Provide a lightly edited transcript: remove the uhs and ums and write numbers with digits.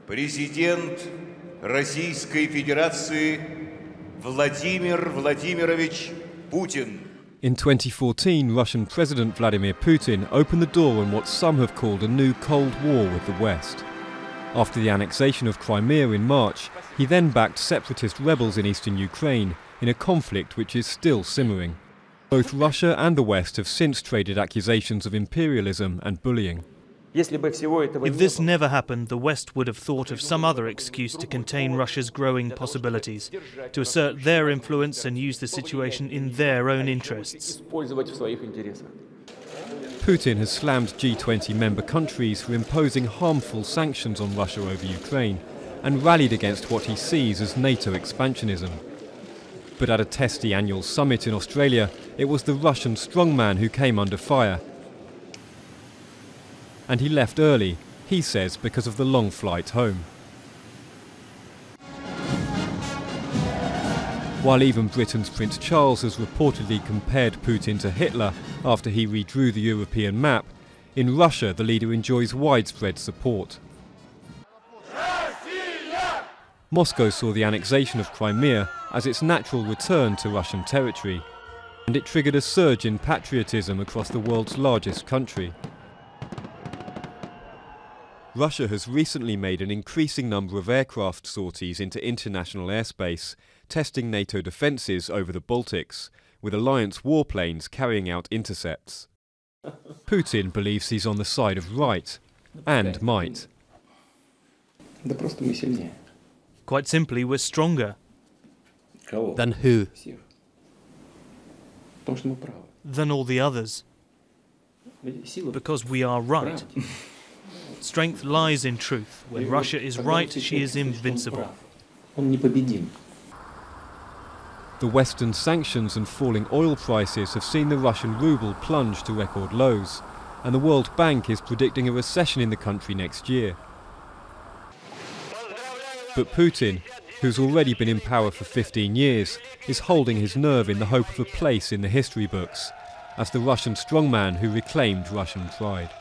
Президент Российской Федерации Vladimir Vladimirovich Putin. In 2014, Russian President Vladimir Putin opened the door on what some have called a new Cold War with the West. After the annexation of Crimea in March, he then backed separatist rebels in eastern Ukraine in a conflict which is still simmering. Both Russia and the West have since traded accusations of imperialism and bullying. If this never happened, the West would have thought of some other excuse to contain Russia's growing possibilities, to assert their influence and use the situation in their own interests. Putin has slammed G20 member countries for imposing harmful sanctions on Russia over Ukraine and rallied against what he sees as NATO expansionism. But at a testy annual summit in Australia, it was the Russian strongman who came under fire. And he left early, he says, because of the long flight home. While even Britain's Prince Charles has reportedly compared Putin to Hitler after he redrew the European map, in Russia the leader enjoys widespread support. Moscow saw the annexation of Crimea as its natural return to Russian territory, and it triggered a surge in patriotism across the world's largest country. Russia has recently made an increasing number of aircraft sorties into international airspace, testing NATO defences over the Baltics, with alliance warplanes carrying out intercepts. Putin believes he's on the side of right, and might. Quite simply, we're stronger. Than who? Than all the others. Because we are right. Strength lies in truth. When Russia is right, she is invincible. The Western sanctions and falling oil prices have seen the Russian ruble plunge to record lows, and the World Bank is predicting a recession in the country next year. But Putin, who's already been in power for 15 years, is holding his nerve in the hope of a place in the history books, as the Russian strongman who reclaimed Russian pride.